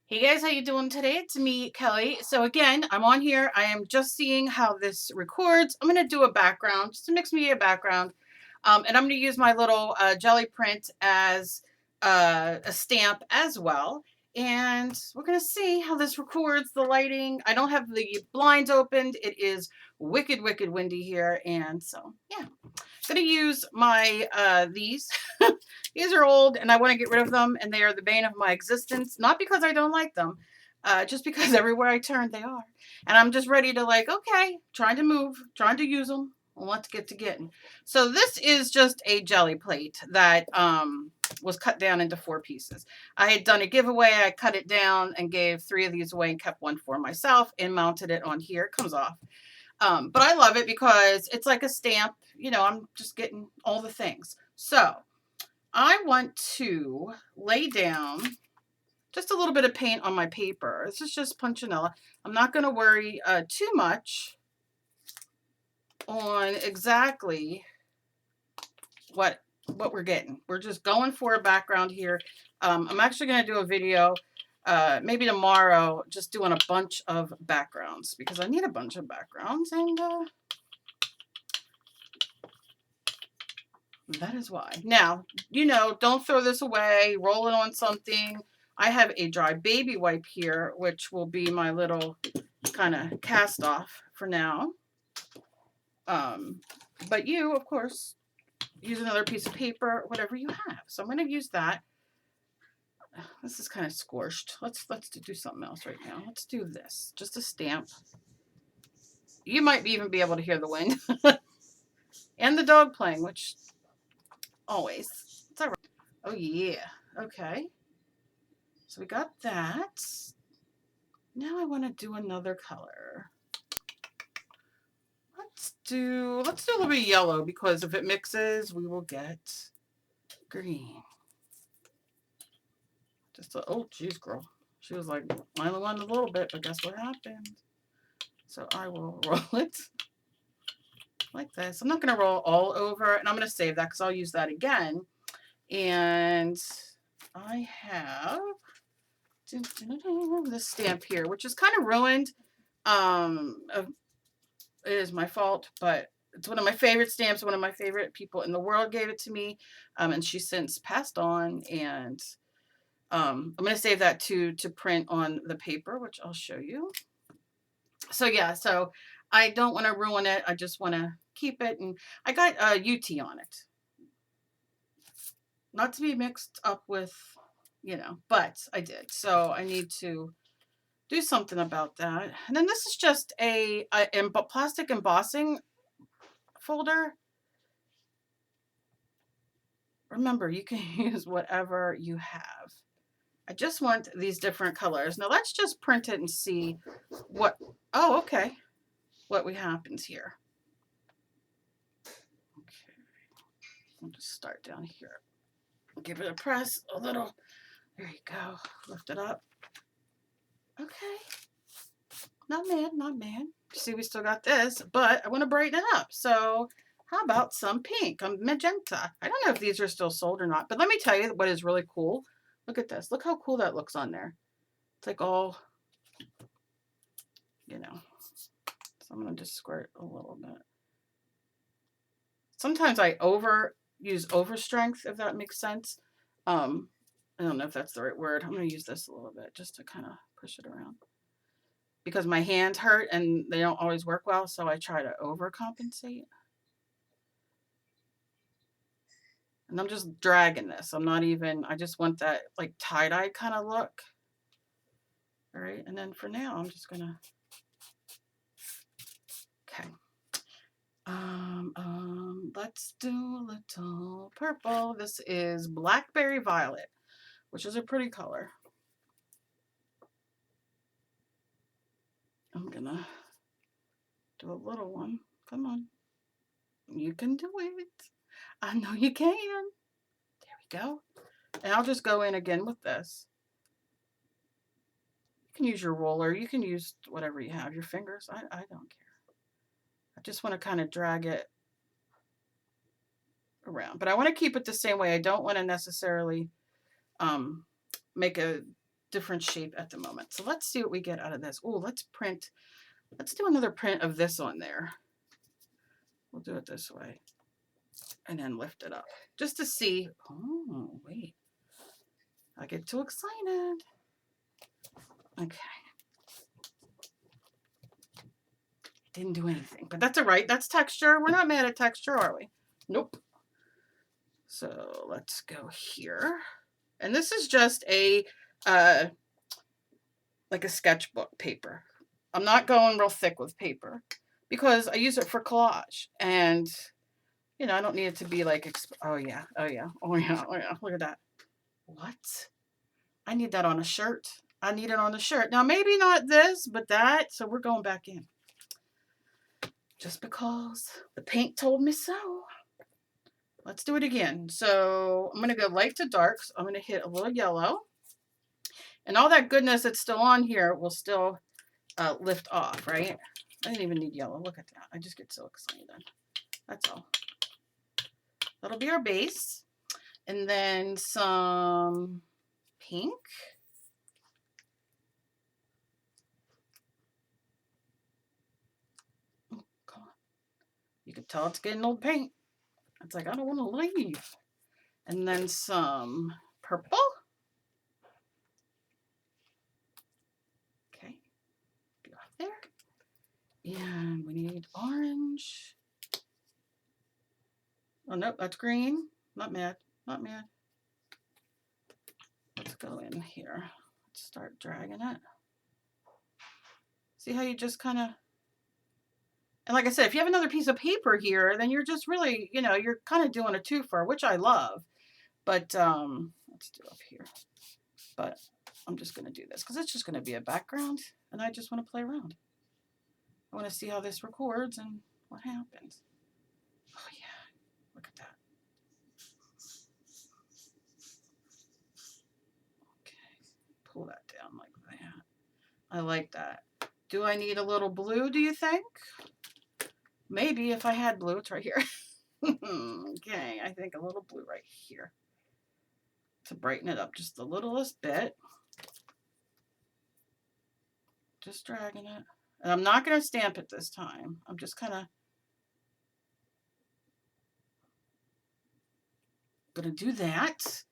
Hey guys, how you doing today? It's me, Kelly. So again, I'm on here. I am just seeing how this records. I'm going to do a background, just a mixed media background. And I'm going to use my little jelly print as a stamp as well. And we're going to see how this records the lighting. I don't have the blinds opened. It is wicked, wicked windy here. And so, yeah. Going to use my these. These are old and I want to get rid of them, and they are the bane of my existence. Not because I don't like them, just because everywhere I turn they are. And I'm just ready to, like, okay, trying to move, trying to use them. Let's get to getting. So this is just a jelly plate that was cut down into 4 pieces. I had done a giveaway. I cut it down and gave 3 of these away and kept 1 for myself and mounted it on here. It comes off. But I love it because it's like a stamp. You know, I'm just getting all the things. So I want to lay down just a little bit of paint on my paper. This is just Punchinella. I'm not going to worry too much on exactly what we're getting. We're just going for a background here. I'm actually going to do a video maybe tomorrow, just doing a bunch of backgrounds because I need a bunch of backgrounds, and that is why. Now, you know, don't throw this away. Roll it on something. I have a dry baby wipe here, which will be my little kind of cast off for now. But you, of course, use another piece of paper, whatever you have. So I'm going to use that. This is kind of scorched. Let's do something else right now. Let's do this. Just a stamp. You might even be able to hear the wind. And the dog playing, which always. It's all right. Oh, yeah. Okay. So we got that. Now I want to do another color. Let's do a little bit of yellow, because if it mixes, we will get green. Just a, oh, geez, girl. She was like, I only wanted a little bit, but guess what happened? So I will roll it like this. I'm not going to roll all over, and I'm going to save that because I'll use that again. And I have this stamp here, which is kind of ruined. It is my fault, but it's one of my favorite stamps. One of my favorite people in the world gave it to me, and she's since passed on. And I'm going to save that to print on the paper, which I'll show you. So yeah, so I don't want to ruin it. I just want to keep it, and I got UT on it, not to be mixed up with, you know, but I did. So I need to do something about that. And then this is just a plastic embossing folder. Remember, you can use whatever you have. I just want these different colors. Now let's just print it and see what, oh, okay, what happens here. Okay, I'll just start down here. Give it a press, a little, there you go, lift it up. Okay, not mad, not mad. See, we still got this, but I want to brighten it up. So how about some pink, magenta? I don't know if these are still sold or not, but let me tell you what is really cool. Look at this. Look how cool that looks on there. It's like all, you know. So I'm going to just squirt a little bit. Sometimes I use overstrength, if that makes sense. I don't know if that's the right word. I'm going to use this a little bit just to kind of push it around, because my hands hurt and they don't always work well, so I try to overcompensate. And I'm just dragging this. I'm not even, I just want that like tie-dye kind of look. All right, and then for now, I'm just gonna, okay. Let's do a little purple. This is Blackberry Violet, which is a pretty color. I'm gonna do a little one. Come on. You can do it. I know you can. There we go. And I'll just go in again with this. You can use your roller. You can use whatever you have, your fingers. I don't care. I just want to kind of drag it around. But I want to keep it the same way. I don't want to necessarily make a different shape at the moment. So let's see what we get out of this. Oh, let's print. Let's do another print of this on there. We'll do it this way and then lift it up just to see. Oh, wait. I get too excited. Okay. Didn't do anything, but that's all right. That's texture. We're not mad at texture, are we? Nope. So let's go here. And this is just a, like a sketchbook paper. I'm not going real thick with paper because I use it for collage. And, you know, I don't need it to be like, oh yeah, oh yeah, oh yeah, oh yeah. Look at that. What? I need that on a shirt. I need it on a shirt. Now, maybe not this, but that. So we're going back in. Just because the paint told me so. Let's do it again. So I'm going to go light to dark. So I'm going to hit a little yellow. And all that goodness that's still on here will still lift off, right? I didn't even need yellow. Look at that. I just get so excited. That's all. That'll be our base. And then some pink. Oh, come on. You can tell it's getting old paint. It's like, I don't want to leave. And then some purple. Okay. Get off there. And we need orange. Oh, nope, that's green. Not mad. Not mad. Let's go in here. Let's start dragging it. See how you just kind of... And like I said, if you have another piece of paper here, then you're just really, you know, you're kind of doing a twofer, which I love. But let's do up here. But I'm just going to do this because it's just going to be a background. And I just want to play around. I want to see how this records and what happens. Oh, yeah. Look at that. Okay. Pull that down like that. I like that. Do I need a little blue, do you think? Maybe if I had blue. It's right here. Okay, I think a little blue right here to brighten it up just the littlest bit. Just dragging it. And I'm not going to stamp it this time. I'm just kind of going to do that.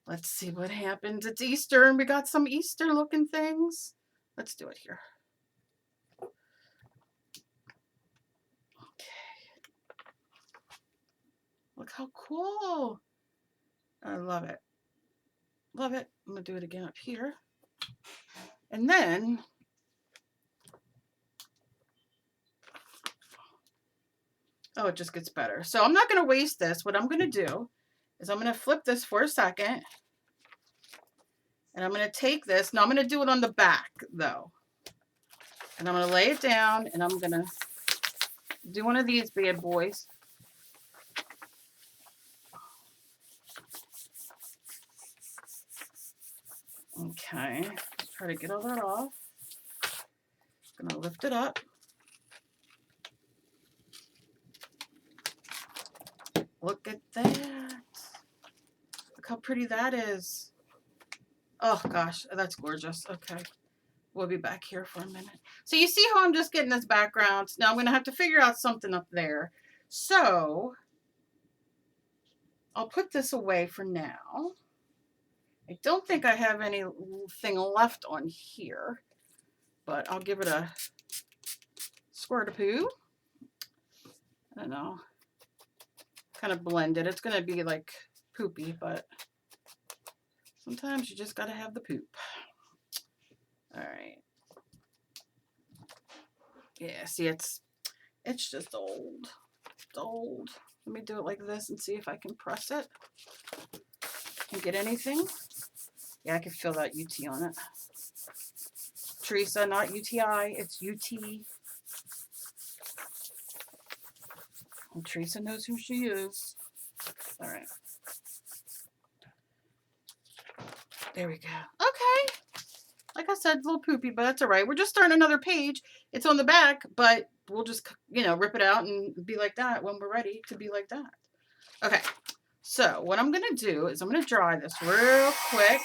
Let's see what happens. It's Easter and we got some Easter looking things. Let's do it here. Look how cool. I love it. Love it. I'm going to do it again up here. And then oh, it just gets better. So I'm not going to waste this. What I'm going to do is I'm going to flip this for a second. And I'm going to take this. Now I'm going to do it on the back though. And I'm going to lay it down and I'm going to do one of these bad boys. Okay, let's try to get all that off. I'm gonna lift it up. Look at that. Look how pretty that is. Oh gosh, that's gorgeous. Okay, we'll be back here for a minute. So you see how I'm just getting this background. Now I'm gonna have to figure out something up there. So I'll put this away for now. I don't think I have anything left on here, but I'll give it a squirt of poo. I don't know. Kind of blend it. It's going to be like poopy, but sometimes you just got to have the poop. All right. Yeah, see, it's just old. It's old. Let me do it like this and see if I can press it. Can get anything? Yeah, I can feel that UT on it. Teresa, not UTI, it's UT. And Teresa knows who she is. All right. There we go. Okay. Like I said, a little poopy, but that's all right. We're just starting another page. It's on the back, but we'll just, you know, rip it out and be like that when we're ready to be like that. Okay. So what I'm going to do is I'm going to dry this real quick.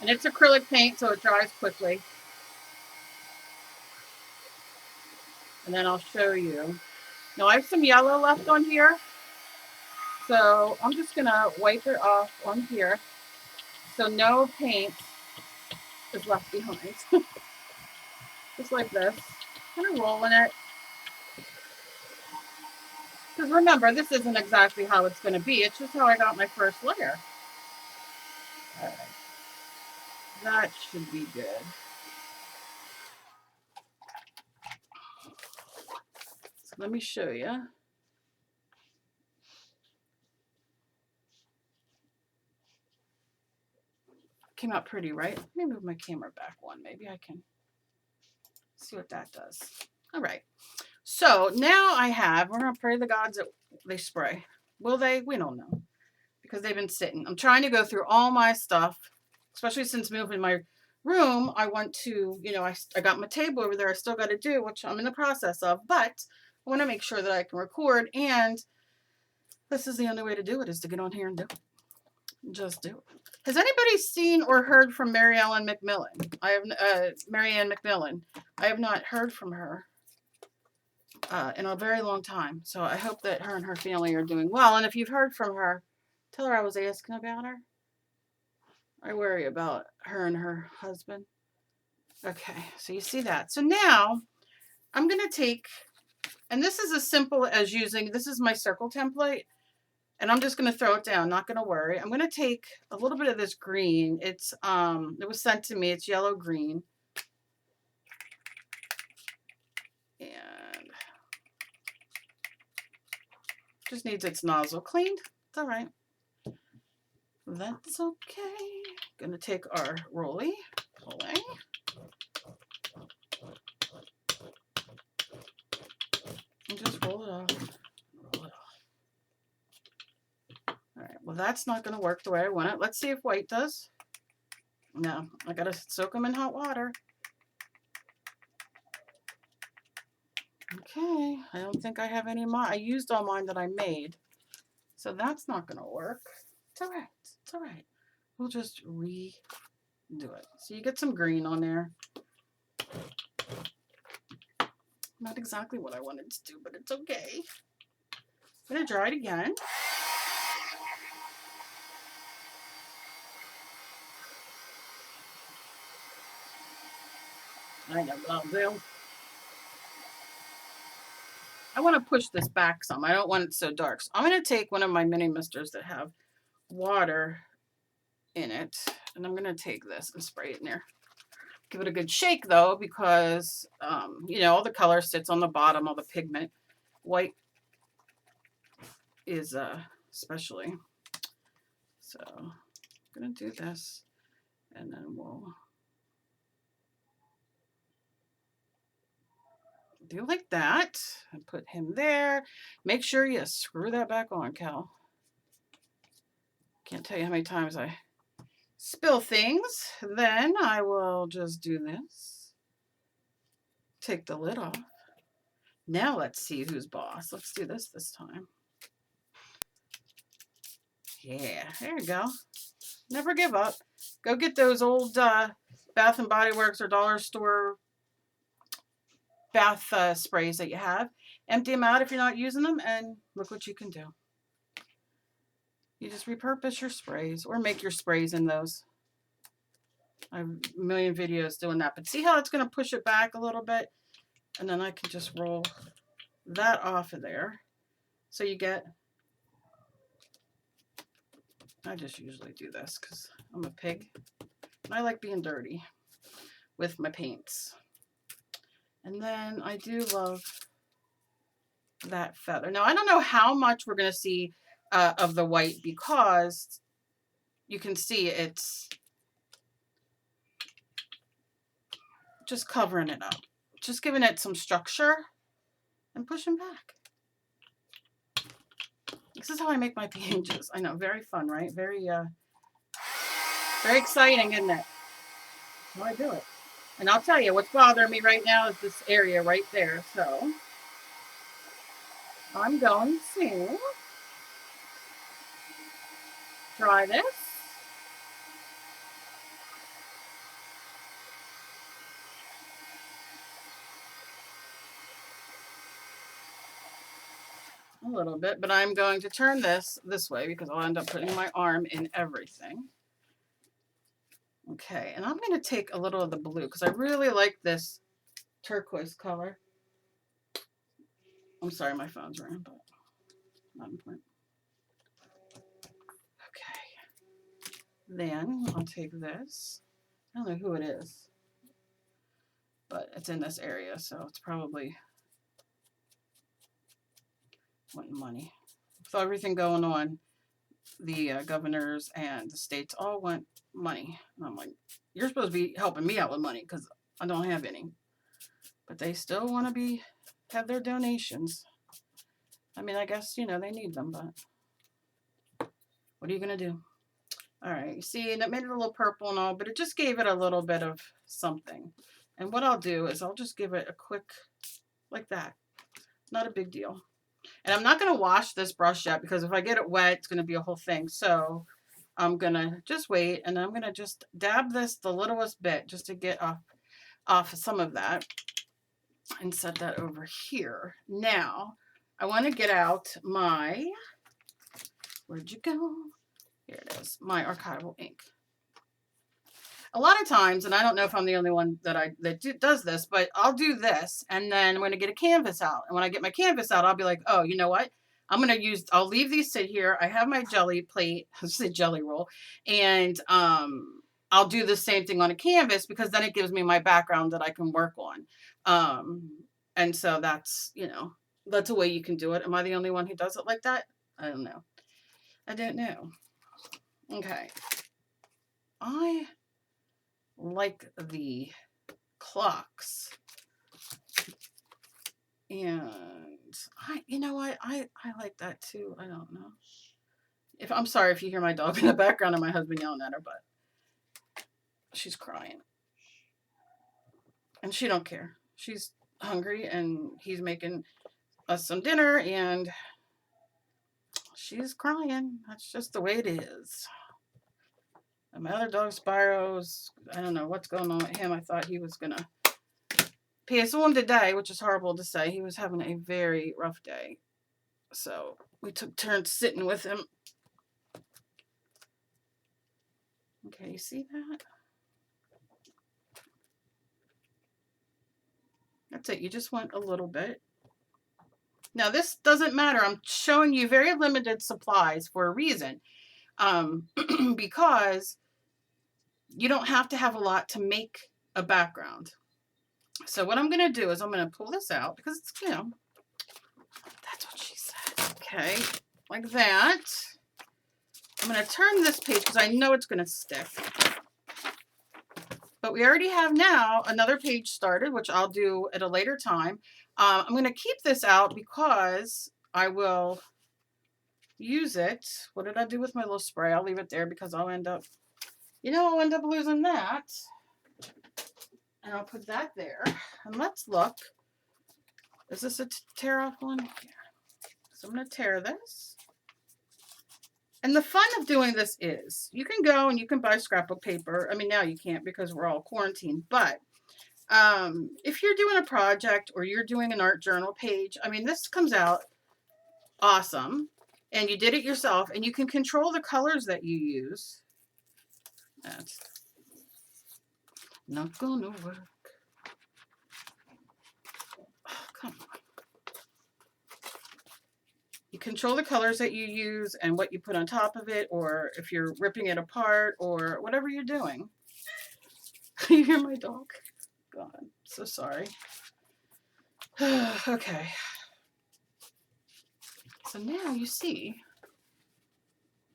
And it's acrylic paint, so it dries quickly. And then I'll show you. Now I have some yellow left on here. So I'm just gonna wipe it off on here so no paint is left behind. Just like this. Kind of rolling it. Because remember, this isn't exactly how it's gonna be. It's just how I got my first layer. All right. That should be good. So let me show you. Came out pretty, right? Let me move my camera back one. Maybe I can see what that does. All right. So now I have, we're going to pray to the gods that they spray. Will they? We don't know. Because they've been sitting. I'm trying to go through all my stuff, especially since moving my room. I want to, you know, I got my table over there. I still got to do, which I'm in the process of. But I want to make sure that I can record. And this is the only way to do it, is to get on here and do it. Just do it. Has anybody seen or heard from Mary Ellen McMillan? Mary Ann McMillan. I have not heard from her in a very long time. So I hope that her and her family are doing well. And if you've heard from her, tell her I was asking about her. I worry about her and her husband. Okay, so you see that. So now I'm going to take, and this is as simple as using, this is my circle template. And I'm just going to throw it down, not going to worry. I'm going to take a little bit of this green. It was sent to me. It's yellow green. And just needs its nozzle cleaned. It's all right. That's okay. Going to take our rolly away. And just roll it off. Roll it off. All right, well, that's not going to work the way I want it. Let's see if white does. No, I got to soak them in hot water. Okay, I don't think I have any more. I used all mine that I made. So that's not going to work. It's all right. It's all right. We'll just redo it. So you get some green on there. Not exactly what I wanted to do, but it's okay. I'm going to dry it again. I know what I'll do. I want to push this back some. I don't want it so dark. So I'm going to take one of my mini misters that have water in it, and I'm going to take this and spray it in there. Give it a good shake though, because you know, all the color sits on the bottom, all the pigment. White is especially. So I'm going to do this, and then we'll do like that and put him there. Make sure you screw that back on, Cal. Can't tell you how many times I spill things. Then I will just do this. Take the lid off. Now let's see who's boss. Let's do this time. Yeah, there you go. Never give up. Go get those old Bath and Body Works or dollar store bath sprays that you have. Empty them out if you're not using them, and look what you can do. You just repurpose your sprays or make your sprays in those. I have a million videos doing that. But see how it's going to push it back a little bit? And then I can just roll that off of there. So you get, I just usually do this because I'm a pig. And I like being dirty with my paints. And then I do love that feather. Now, I don't know how much we're going to see of the white, because you can see it's just covering it up. Just giving it some structure and pushing back. This is how I make my pages. I know, very fun, right? Very exciting, isn't it? That's how I do it. And I'll tell you, what's bothering me right now is this area right there. So I'm going to try this. little bit, but I'm going to turn this way because I'll end up putting my arm in everything. Okay, and I'm going to take a little of the blue because I really like this turquoise color. I'm sorry, my phone's ringing, but not important. Okay, then I'll take this. I don't know who it is, but it's in this area, so it's probably wanting money. With everything going on, the governors and the states all want money. And I'm like, you're supposed to be helping me out with money because I don't have any. But they still want to have their donations. I mean, I guess, you know, they need them, but what are you going to do? All right, you see, and it made it a little purple and all, but it just gave it a little bit of something. And what I'll do is I'll just give it a quick, like that. Not a big deal. And I'm not going to wash this brush yet because if I get it wet, it's going to be a whole thing. So I'm going to just wait, and I'm going to just dab this the littlest bit just to get off some of that and set that over here. Now, I want to get out my, where'd you go? Here it is, my archival ink. A lot of times, and I don't know if I'm the only one that does this, but I'll do this, and then I'm going to get a canvas out. And when I get my canvas out, I'll be like, oh, you know what? I'll leave these sit here. I have my jelly plate, I said jelly roll, and I'll do the same thing on a canvas because then it gives me my background that I can work on. And so that's, you know, that's a way you can do it. Am I the only one who does it like that? I don't know. I don't know. Okay. I like the clocks, and you know what, I like that too. I don't know if, I'm sorry if you hear my dog in the background and my husband yelling at her, but she's crying and she don't care. She's hungry and he's making us some dinner and she's crying. That's just the way it is. And my other dog, Spyro's, I don't know what's going on with him. I thought he was gonna pass on today, which is horrible to say. He was having a very rough day. So we took turns sitting with him. Okay, you see that? That's it. You just want a little bit. Now this doesn't matter. I'm showing you very limited supplies for a reason. Because you don't have to have a lot to make a background. So what I'm going to do is I'm going to pull this out because it's, you know, that's what she said. Okay, like that. I'm going to turn this page because I know it's going to stick. But we already have now another page started, which I'll do at a later time. I'm going to keep this out because I will use it. What did I do with my little spray? I'll leave it there because I'll end up, you know, I'll end up losing that. And I'll put that there. And let's look. Is this a tear off one? Yeah. So I'm going to tear this. And the fun of doing this is you can go and you can buy scrapbook paper. I mean, now you can't because we're all quarantined. But if you're doing a project or you're doing an art journal page, I mean, this comes out awesome. And you did it yourself. And you can control the colors that you use. That's not gonna work. Oh, come on. You control the colors that you use and what you put on top of it, or if you're ripping it apart or whatever you're doing. You hear my dog? God, I'm so sorry. Okay. So now you see,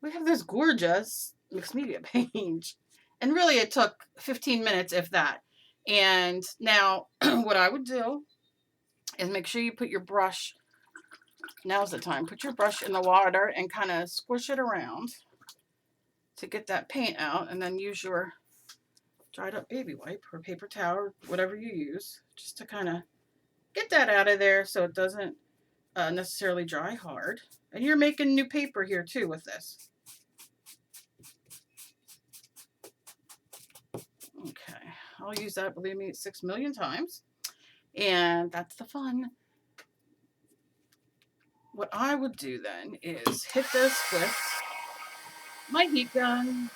we have this gorgeous mixed media page. And really it took 15 minutes, if that. And now what I would do is make sure you put your brush, now's the time, put your brush in the water and kind of squish it around to get that paint out, and then use your dried up baby wipe or paper towel or whatever you use just to kind of get that out of there so it doesn't necessarily dry hard. And you're making new paper here too with this. Okay, I'll use that, believe me, 6 million times. And that's the fun. what I would do then is hit this with my heat gun.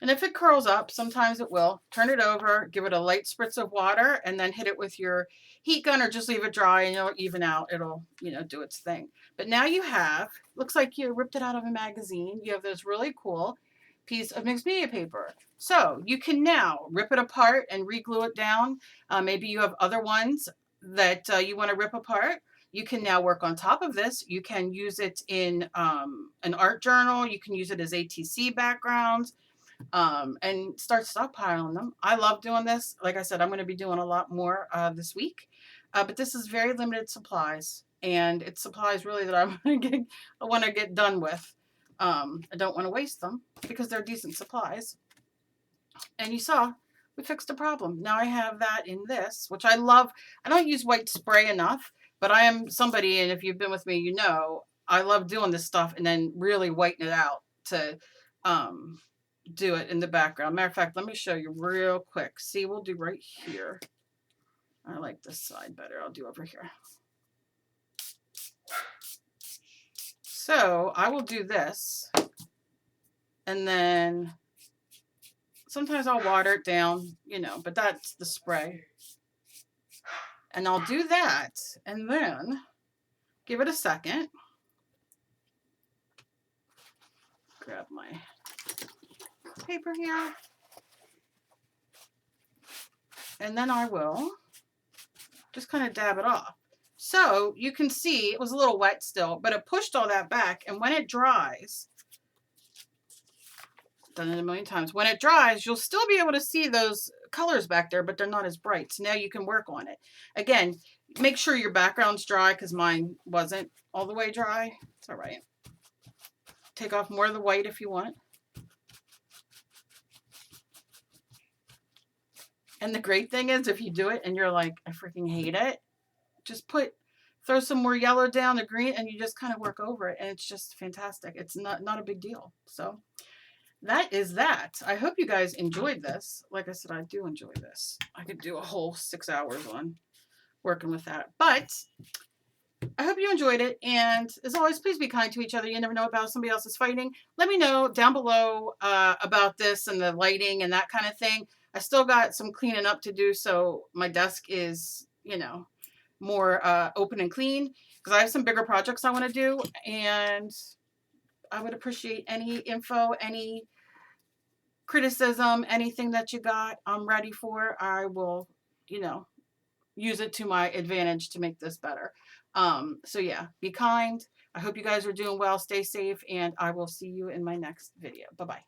And if it curls up, sometimes it will, turn it over, give it a light spritz of water, and then hit it with your heat gun or just leave it dry and it'll even out. It'll, do its thing. But now you have, looks like you ripped it out of a magazine. You have this really cool piece of mixed media paper. So you can now rip it apart and re-glue it down. Maybe you have other ones that you want to rip apart. You can now work on top of this. You can use it in an art journal. You can use it as ATC backgrounds. And start stockpiling them. I love doing this. Like I said, I'm going to be doing a lot more this week, but this is very limited supplies, and it's supplies really that I want to get done with. I don't want to waste them because they're decent supplies. And you saw we fixed a problem. Now I have that in this, which I love. I don't use white spray enough, but I am somebody, and if you've been with me, you know I love doing this stuff and then really whiten it out to do it in the background. Matter of fact, let me show you real quick. See, we'll do right here. I like this side better. I'll do over here. So I will do this, and then sometimes I'll water it down, but that's the spray. And I'll do that, and then give it a second. Grab my paper here. And then I will just kind of dab it off. So you can see it was a little wet still, but it pushed all that back. And when it dries, done it a million times, when it dries, you'll still be able to see those colors back there, but they're not as bright. So now you can work on it. Again, make sure your background's dry because mine wasn't all the way dry. It's all right. Take off more of the white if you want. And the great thing is, if you do it and you're like, I freaking hate it, just throw some more yellow down the green and you just kind of work over it. And it's just fantastic. It's not a big deal. So that is that. I hope you guys enjoyed this. Like I said, I do enjoy this. I could do a whole 6 hours on working with that. But I hope you enjoyed it. And as always, please be kind to each other. You never know about somebody else is fighting. Let me know down below about this and the lighting and that kind of thing. I still got some cleaning up to do, so my desk is, more open and clean because I have some bigger projects I want to do, and I would appreciate any info, any criticism, anything that you got. I'm ready for. I will, use it to my advantage to make this better. So yeah, be kind. I hope you guys are doing well. Stay safe, and I will see you in my next video. Bye-bye.